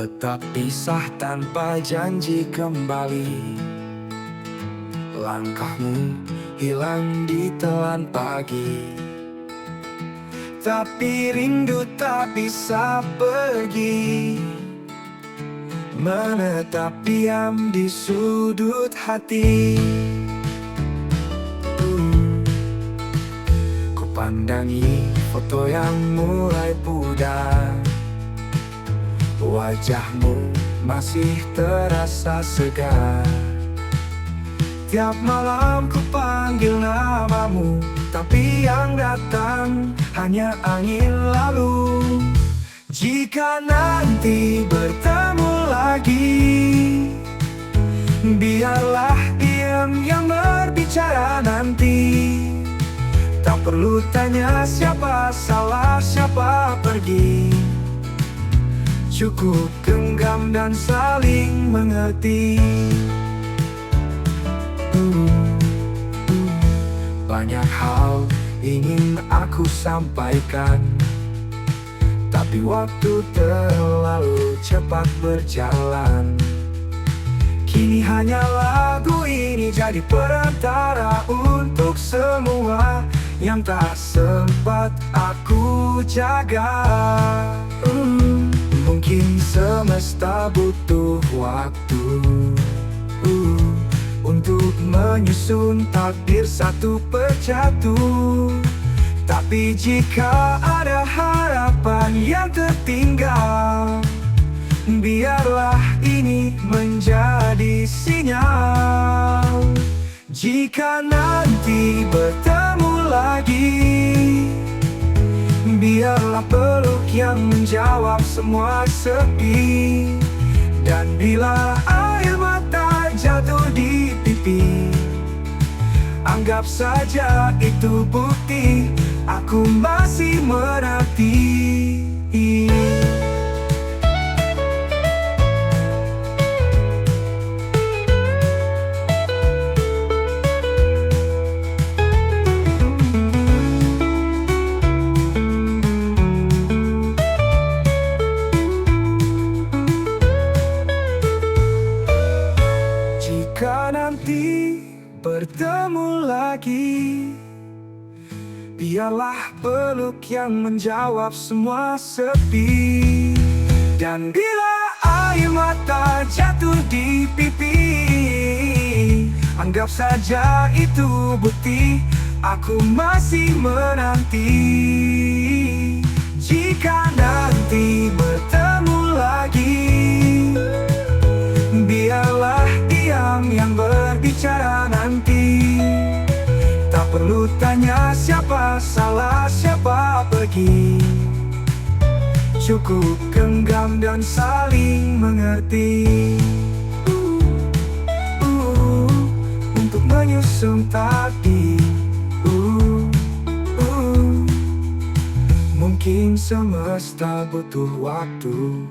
Tetap pisah tanpa janji kembali. Langkahmu hilang di telan pagi, tapi rindu tak bisa pergi, menetap diam di sudut hati. Ku pandangi foto yang mulai pudar, wajahmu masih terasa segar. Tiap malam ku panggil namamu, tapi yang datang hanya angin lalu. Jika nanti bertemu lagi, biarlah diam yang berbicara nanti. Tak perlu tanya siapa salah, siapa pergi. Cukup genggam dan saling mengerti. Banyak hal ingin aku sampaikan, tapi waktu terlalu cepat berjalan. Kini hanya lagu ini jadi perantara untuk semua yang tak sempat aku jaga. Mungkin semesta butuh waktu untuk menyusun takdir satu persatu. Tapi jika ada harapan yang tertinggal, biarlah ini menjadi sinyal. Jika nanti bertemu lagi, biarlah peluk yang menjawab semua sepi. Dan bila air mata jatuh di pipi, anggap saja itu bukti aku masih menanti. Jika nanti bertemu lagi, biarlah peluk yang menjawab semua sepi. Dan bila air mata jatuh di pipi, anggap saja itu bukti aku masih menanti. Jika nanti bertemu lagi, biarlah diam yang berbicara nanti. Tak perlu tanya siapa salah, siapa pergi. Cukup genggam dan saling mengerti. Untuk menyusun takdir. Mungkin semesta butuh waktu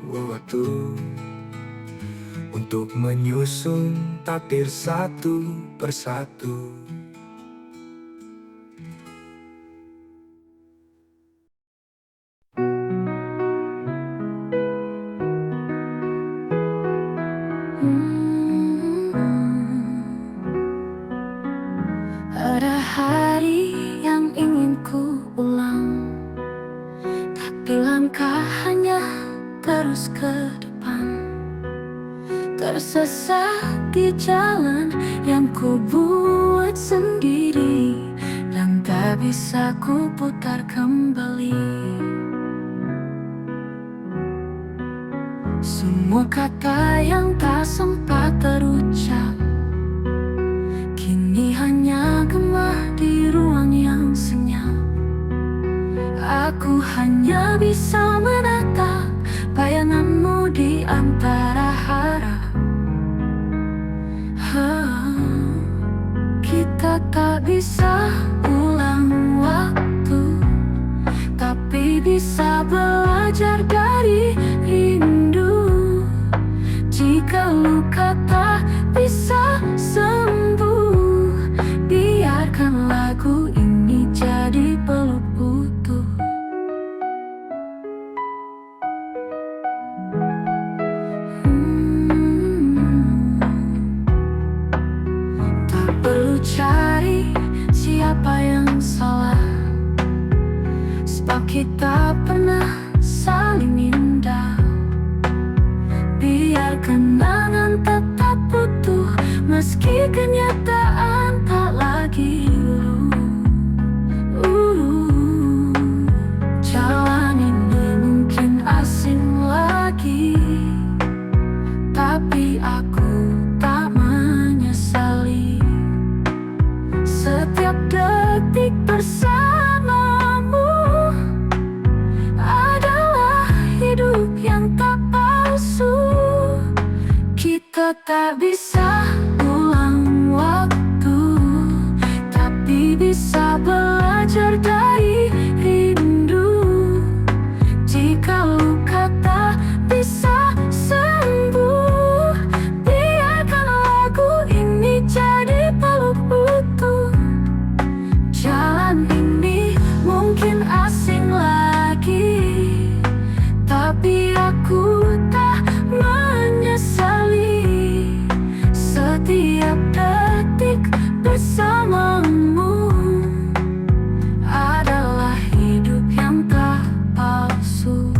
untuk menyusun takdir satu persatu. Ada hari yang ingin ku ulang, tapi langkah hanya terus ke depan. Tersesat di jalan yang ku buat sendiri, dan tak bisa ku putar kembali. Semua kata yang tak sempat terucap kini hanya gema di ruang yang senyap. Aku hanya bisa menatap bayanganmu di antara harap. Kita tak bisa ulang waktu, tapi bisa belajar dari rindu. Jika luka tak bisa sembuh, biarkan lagu ini jadi peluk utuh. siapa yang salah, sebab kita pernah saling indah. Biar kenangan tetap utuh, meski kenyataan tak lagi jalan ini mungkin asing lagi, tapi aku tak menyesali. Setiap detik bersamamu adalah hidup yang tak palsu. Kita tak bisa ulang waktu, tapi bisa belajar dari rindu. Jika luka tak bisa sembuh, biarkan lagu ini jadi peluk utuh. Jalan ini mungkin asing lagi, tapi aku tak menyesali. Setiap detik bersamamu adalah hidup yang tak palsu.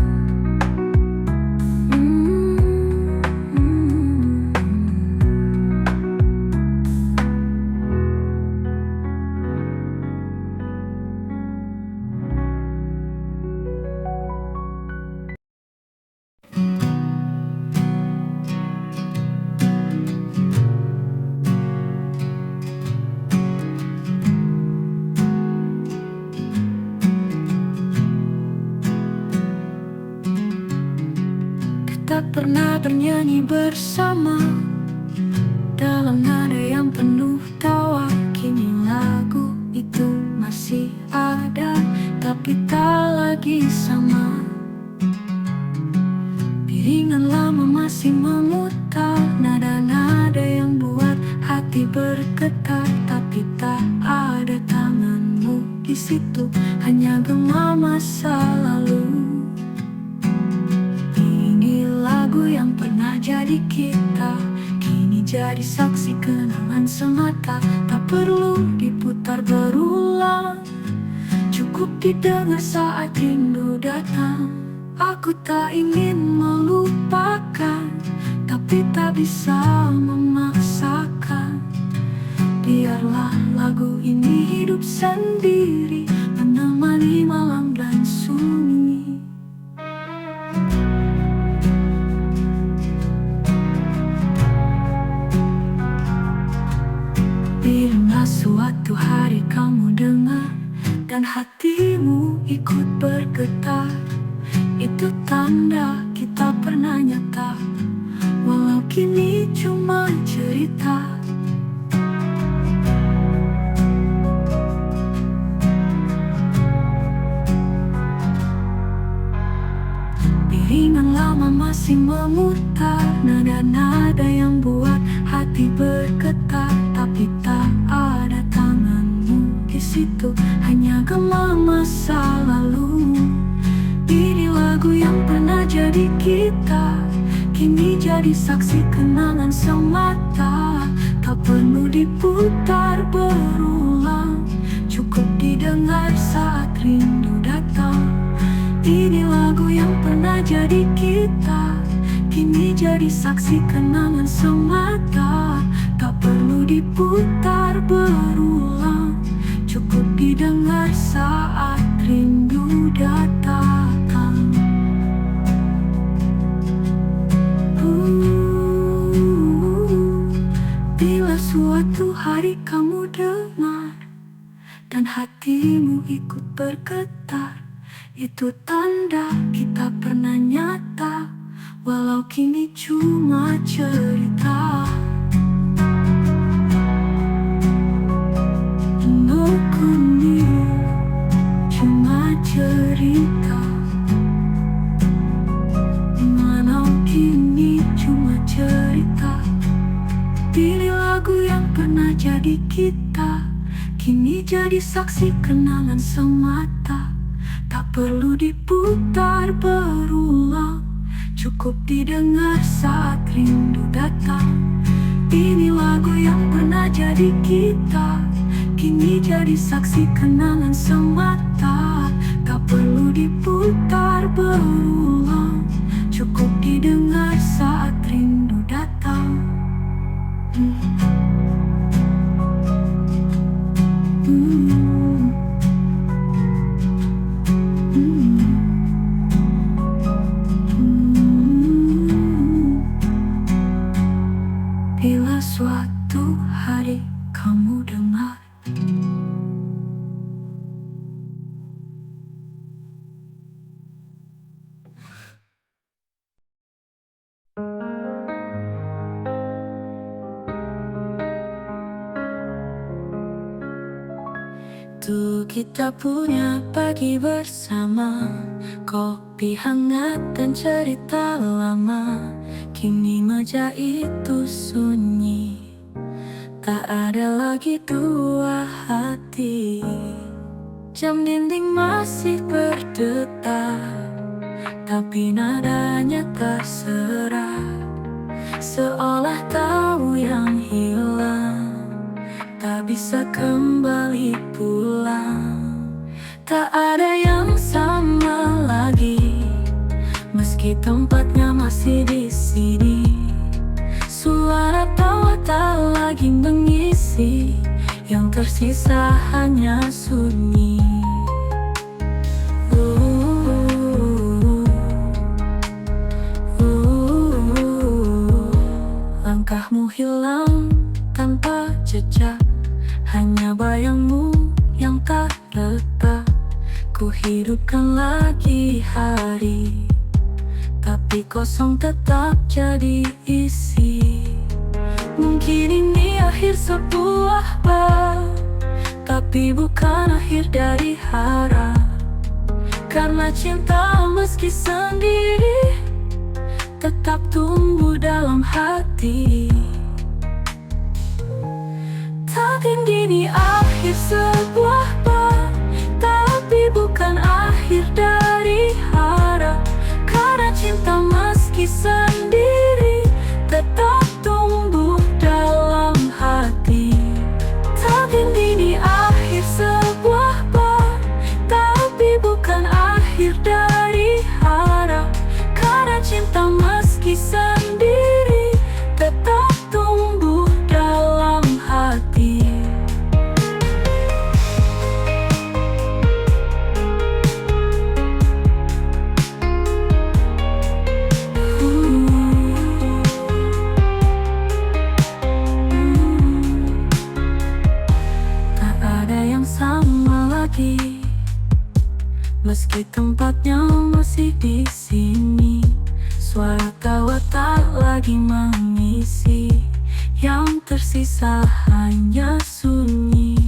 Kita pernah bernyanyi bersama dalam nada yang penuh tawa. Kini lagu itu masih ada, tapi tak lagi sama. Piringan lama masih memutar, nada-nada yang buat hati bergetar, tapi tak ada tanganmu di situ, hanya gema masa lalu. Lagu yang pernah jadi kita, kini jadi saksi kenangan semata. Tak perlu diputar berulang, cukup didengar saat rindu datang. Aku tak ingin melupakan, tapi tak bisa memaksakan. Biarlah lagu ini hidup sendiri, menemani malam dan sunyi. Bila suatu hari kamu dengar dan hatimu ikut bergetar, itu tanda kita pernah nyata, walau kini cuma cerita. Piringan lama masih memutar, nada-nada yang buat hati bergetar, tapi tak ada tanganmu di situ, hanya gema masa lalu. Ini lagu yang pernah jadi kita, kini jadi saksi kenangan semata. Tak perlu diputar berulang, cukup didengar saat rindu datang. Ini lagu yang pernah jadi kita, kini jadi saksi kenangan semata. Tak perlu diputar berulang, cukup didengar saat rindu datang. Bila suatu hari kamu dengar dan hatimu ikut bergetar, itu tanda kita pernah nyata, walau kini cuma cerita. Untukku ini cuma cerita, walau kini cuma cerita. Pilih lagu yang pernah jadi kita, kini jadi saksi kenangan semata. Tak perlu diputar berulang, cukup didengar saat rindu datang. Ini lagu yang pernah jadi kita, kini jadi saksi kenangan semata. Tak perlu diputar berulang, cukup didengar saat rindu datang. Bila suatu hari kamu dengar tuh kita punya pagi bersama, kopi hangat dan cerita lama. Kini meja itu sunyi, tak ada lagi dua hati. Jam dinding masih berdetak, tapi nadanya terserak, seolah tahu yang hilang tak bisa kembali pulang. Tak ada yang sama lagi, meski tempatnya masih di sini. Suara tawa tak lagi mengisi, yang tersisa hanya sunyi. Langkahmu hilang tanpa jejak, hanya bayangmu yang tak retak. Ku hidupkan lagi hari, tapi kosong tetap jadi isi. Mungkin ini akhir sebuah bab, tapi bukan akhir dari harap. Karena cinta meski sendiri tetap tumbuh dalam hati. Takkan ini akhir sebuah bab, tapi bukan akhir dari harap. Karena cinta meski sendiri tetap tumbuh dalam hati. Takkan ini akhir sebuah bab, tapi bukan akhir dari harap. Karena cinta meski sendiri tetap tumbuh dalam hati. Tak ada yang sama lagi, meski tempatnya masih di sini. Suara tawa tak lagi mengisi, yang tersisa hanya sunyi.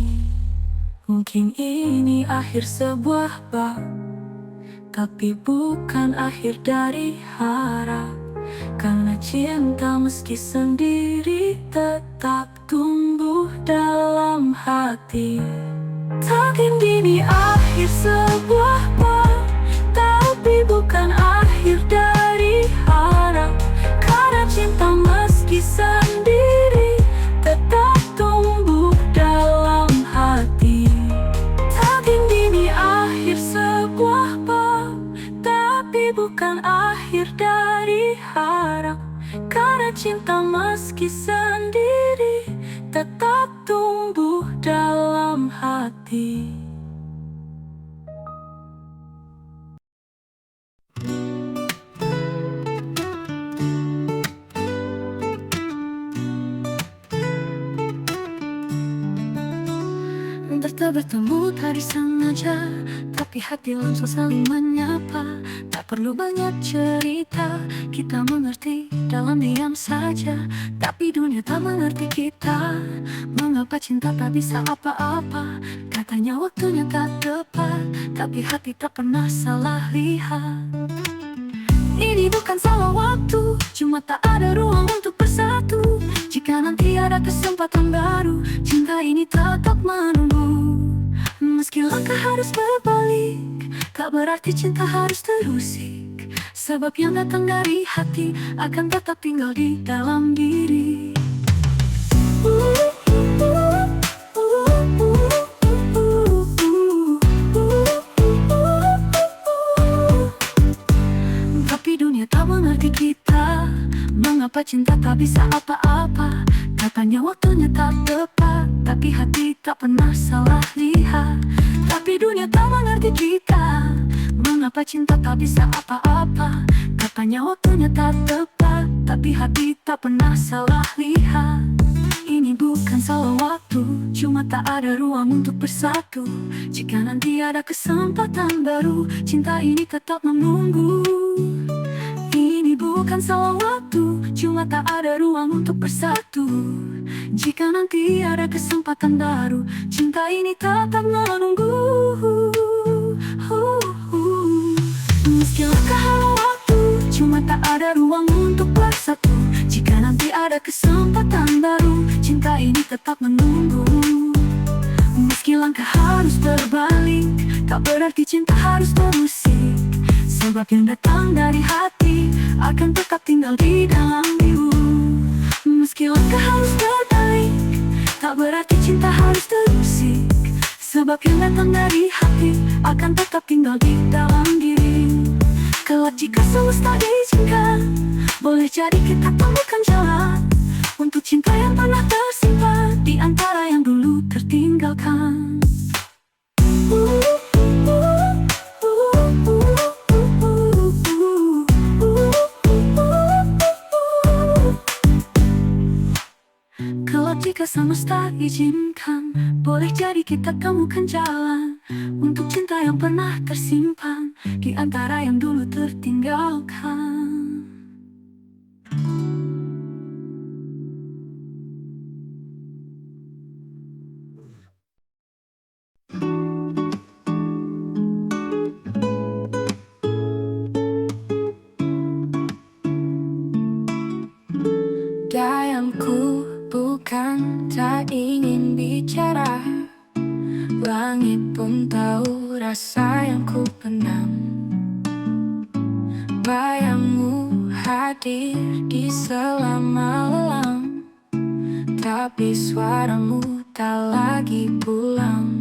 Mungkin ini akhir sebuah bab, tapi bukan akhir dari harap. Karena cinta meski sendiri tetap tumbuh dalam hati. Takkan ini akhir sebuah bab, tapi bukan akhir dari harap. Karena cinta meski sendiri tetap tumbuh dalam hati. Takkan ini akhir sebuah bab, tapi bukan akhir dari harap. Karena cinta meski sendiri tetap tumbuh dalam hati. Tak bertemu tadi sengaja, tapi hati langsung saling menyapa. Tak perlu banyak cerita, kita mengerti dalam diam saja. Tapi dunia tak mengerti kita, mengapa cinta tak bisa apa-apa. Katanya waktunya tak tepat, tapi hati tak pernah salah lihat. Ini bukan salah waktu, cuma tak ada ruang untuk bersatu. Jika nanti ada kesempatan baru, cinta ini tetap menunggu. Meski langkah harus berbalik, tak berarti cinta harus terusik. Sebab yang datang dari hati akan tetap tinggal di dalam diri. cinta tak bisa apa-apa. Katanya waktunya tak tepat, tapi hati tak pernah salah lihat. Tapi dunia tak mengerti kita, mengapa cinta tak bisa apa-apa. Katanya waktunya tak tepat, tapi hati tak pernah salah lihat. Ini bukan salah waktu, cuma tak ada ruang untuk bersatu. Jika nanti ada kesempatan baru, cinta ini tetap menunggu. Ini bukan salah waktu, cuma tak ada ruang untuk bersatu. Jika nanti ada kesempatan baru, cinta ini tetap menunggu. Meski langkah halau waktu, cuma tak ada ruang untuk bersatu. Jika nanti ada kesempatan baru, cinta ini tetap menunggu. Meski langkah harus berbalik, tak berarti cinta harus terusik. Sebab yang datang dari hati akan tetap tinggal di dalam diri. Meski langkah harus berbalik, tak berarti cinta harus terusik. Sebab yang datang dari hati akan tetap tinggal di dalam diri. Kelak jika semesta diizinkan, boleh jadi kita temukan jalan untuk cinta yang pernah tersimpan di antara yang dulu tertinggalkan. Kelak jika semesta izinkan, boleh jadi kita temukan jalan untuk cinta yang pernah tersimpan di antara yang dulu tertinggalkan. Dayangku bukan tak ingin bicara, langit pun tahu rasa yang ku pendam. Bayangmu hadir di selama lelam, tapi suaramu tak lagi pulang.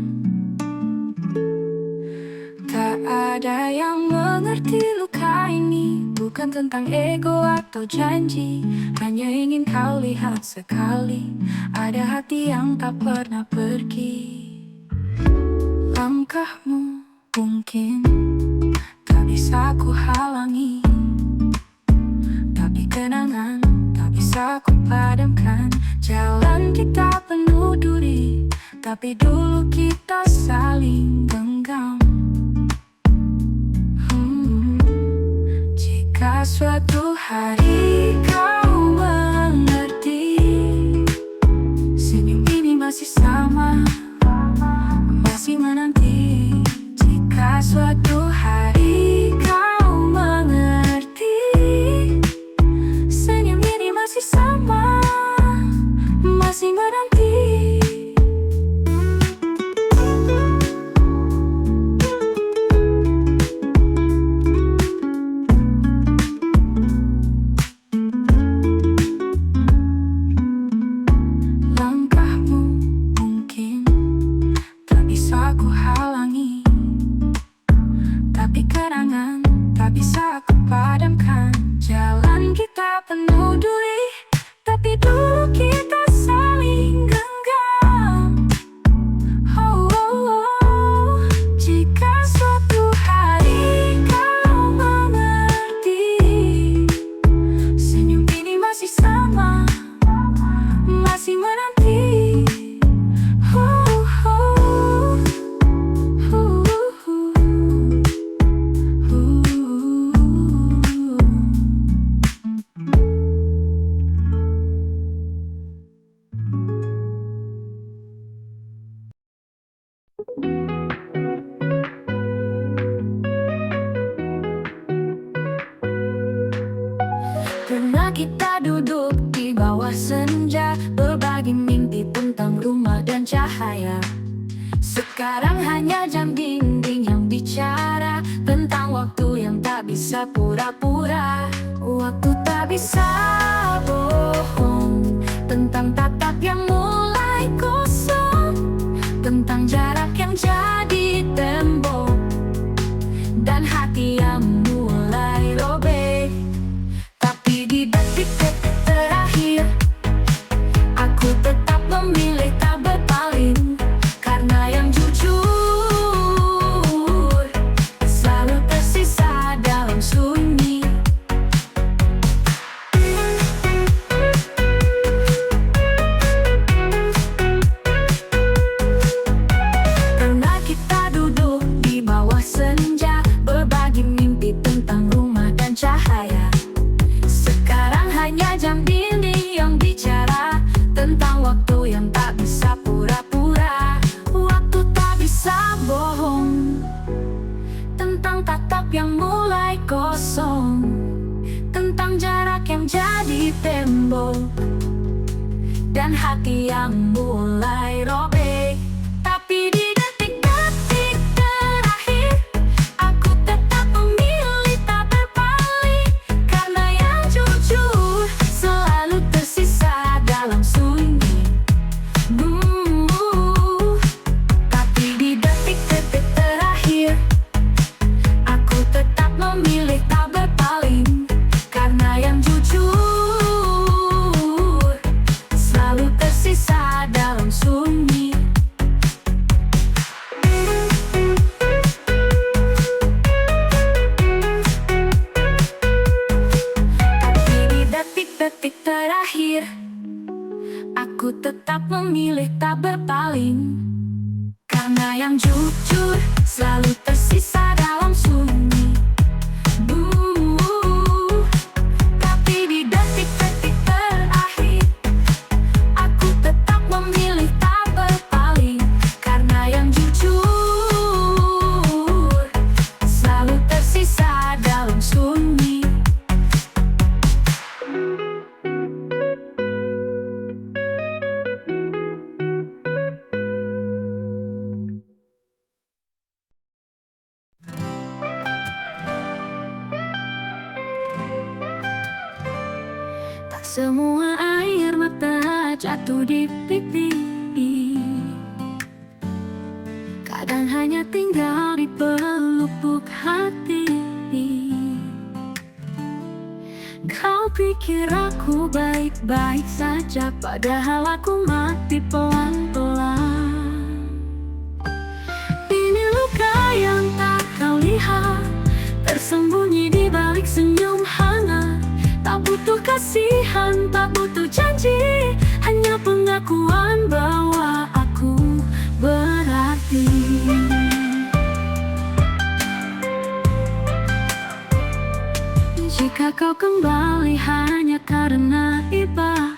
Tak ada yang mengerti luka ini, bukan tentang ego atau janji. Hanya ingin kau lihat sekali, ada hati yang tak pernah pergi. Langkahmu mungkin tak bisa ku halangi, tapi kenangan tak bisa ku padamkan. Jalan kita penuh duri, tapi dulu kita saling genggam. Jika suatu hari kau mengerti, senyum ini masih sama, masih menanti. Jika suatu hari kau mengerti, senyum ini masih sama, masih menanti. Penuh duri, tapi dulu kita saling genggam. Oh, oh, oh. Jika suatu hari kau mengerti, senyum ini masih sama, masih menanti. Pernah kita duduk di bawah senja, berbagi mimpi tentang rumah dan cahaya. Sekarang hanya jam dinding yang bicara tentang waktu yang tak bisa pura-pura. Waktu tak bisa bohong, tentang tatap yang mulai kosong, tentang jarak yang jadi tembok, dan hati yang mulai robek. Tapi di detik-detik dan hati yang mulai robek. Tapi di detik-detik terakhir, aku tetap memilih tak berpaling, karena yang jujur selalu tersisa dalam sunyi. Tapi di detik-detik terakhir, aku tetap memilih tak berpaling, karena yang jujur selalu tersisa dalam sunyi. Tapi di detik-detik terakhir, aku tetap memilih tak berpaling, karena yang jujur selalu tersisa dalam sunyi. Tapi di detik-detik terakhir, aku tetap memilih tak berpaling, karena yang jujur selalu tersisa dalam sunyi. Tak semua air mata jatuh di pipi, kadang hanya tinggal di pelupuk hati. Kau pikir aku baik-baik saja, padahal aku mati pelan-pelan. Ini luka yang tak kau lihat, tersembunyi di balik senyum hangat. Tak butuh kasihan, tak butuh janji, hanya pengakuan bahwa aku berarti. Jika kau kembali hanya karena iba,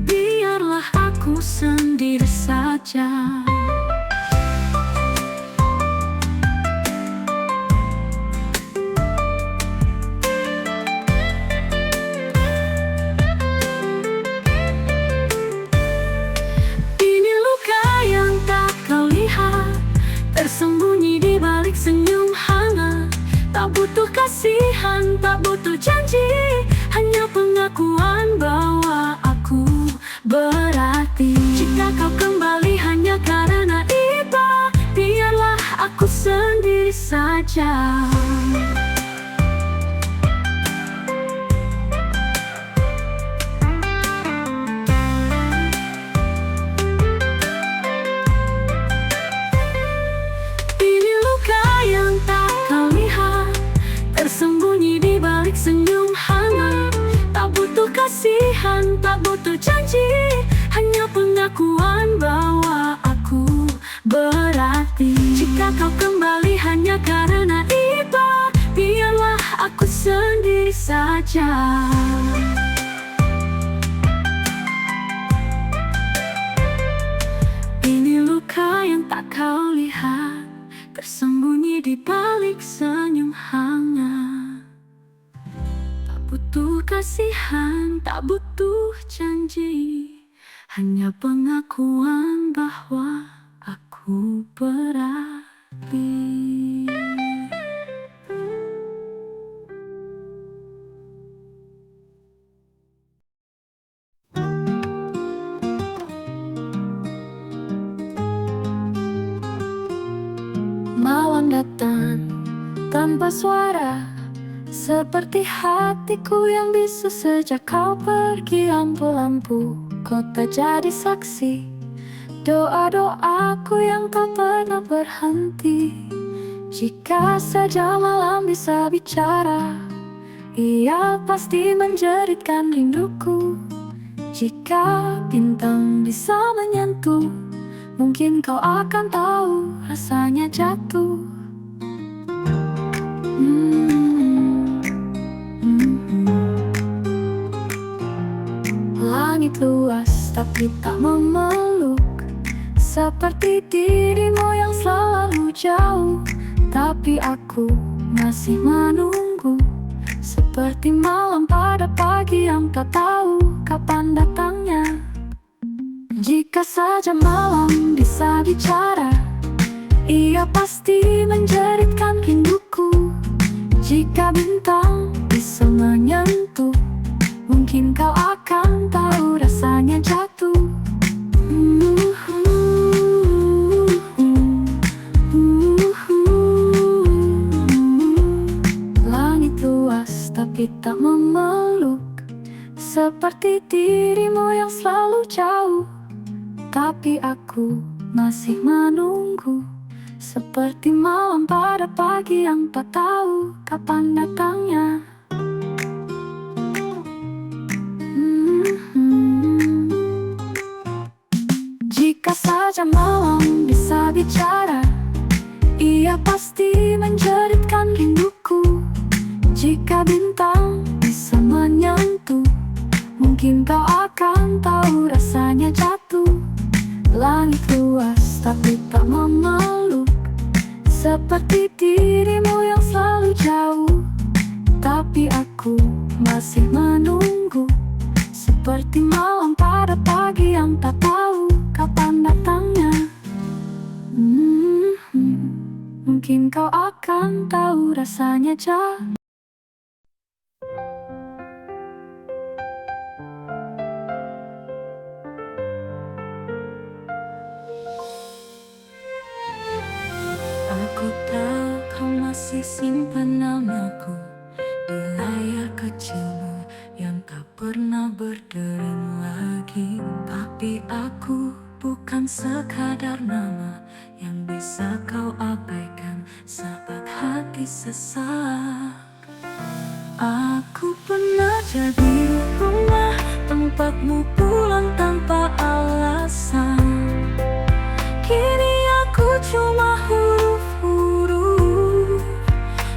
biarlah aku sendiri saja. Ini luka yang tak kau lihat, tersembunyi di balik senyum hangat. Tak butuh kasihan, tak butuh janji, hanya pengakuan bahwa aku berarti. Jika kau kembali hanya karena iba, biarlah aku sendiri saja. Ini luka yang tak kau lihat, tersembunyi di balik senyum hangat. Tak butuh kasihan, tak butuh janji, hanya pengakuan bahwa aku berarti. Jika kau kembali hanya karena iba, biarlah aku sendiri saja. Ini luka yang tak kau lihat, tersembunyi di balik senyum hangat. Tak butuh kasihan, tak butuh janji, hanya pengakuan bahwa aku berarti. Malam datang tanpa suara, seperti hatiku yang bisu sejak kau pergi. Lampu-lampu kota jadi saksi, doa-doaku yang tak pernah berhenti. Jika saja malam bisa bicara, ia pasti menjeritkan rinduku. Jika bintang bisa menyentuh, mungkin kau akan tahu rasanya jatuh. Langit luas tapi tak memeluk, seperti dirimu yang selalu jauh. Tapi aku masih menunggu. seperti malam pada pagi yang tak tahu kapan datangnya. Jika saja malam bisa bicara, ia pasti menjeritkan rinduku. Jika bintang bisa menyentuh, mungkin kau akan tahu rasanya jatuh. Langit luas tapi tak memeluk, seperti dirimu yang selalu jauh. Tapi aku masih menunggu, seperti malam pada pagi yang tak tahu kapan datangnya. Jika saja malam bisa bicara, ia pasti menjeritkan rinduku. Jika bintang bisa menyentuh, mungkin kau akan tahu rasanya jatuh. Langit luas tapi tak memeluk, seperti dirimu yang selalu jauh. Tapi aku masih menunggu, seperti malam pada pagi yang tak tahu kapan datangnya. Mungkin kau akan tahu rasanya jatuh. Aku tahu kau masih simpan namaku di layar kecilmu yang tak pernah berdering lagi. Tapi aku bukan sekadar nama yang bisa kau abaikan saat hati sesak. Aku pernah jadi rumah tempatmu pulang tanpa alasan. Kini aku cuma huruf-huruf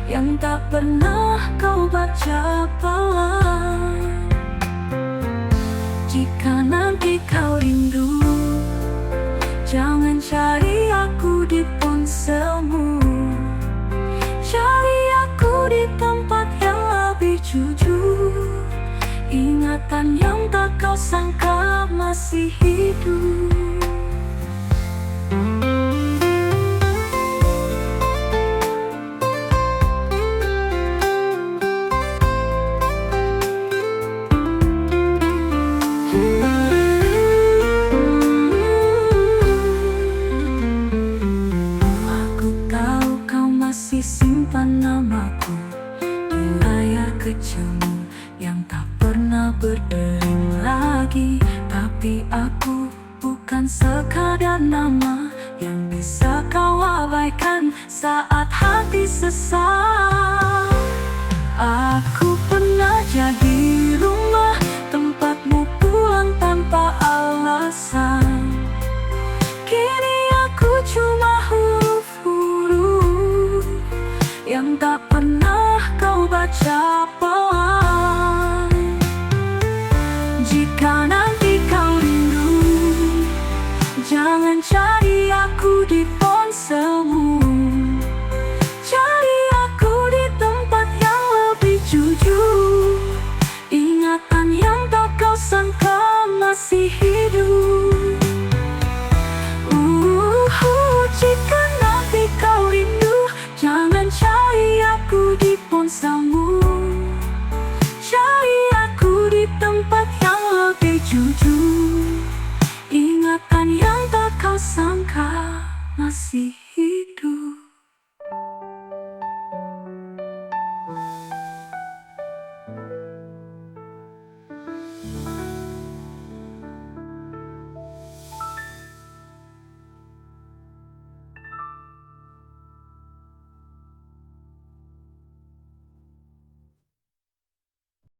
yang tak pernah kau baca pelan. Jika nanti kau rindu, jangan cari aku di ponselmu. Cari aku di tempat yang lebih jujur. Ingatan yang tak kau sangka masih hidup. Simpan namaku di layar kecilmu yang tak pernah berdering lagi. Tapi aku bukan sekadar nama yang bisa kau abaikan saat hati sesak. Aku pernah jadi rumah tempatmu pulang tanpa alasan. Kini aku cuma huruf-huruf yang tak pernah kau baca pelan. Jika nanti kau rindu, jangan cari aku di ponselmu.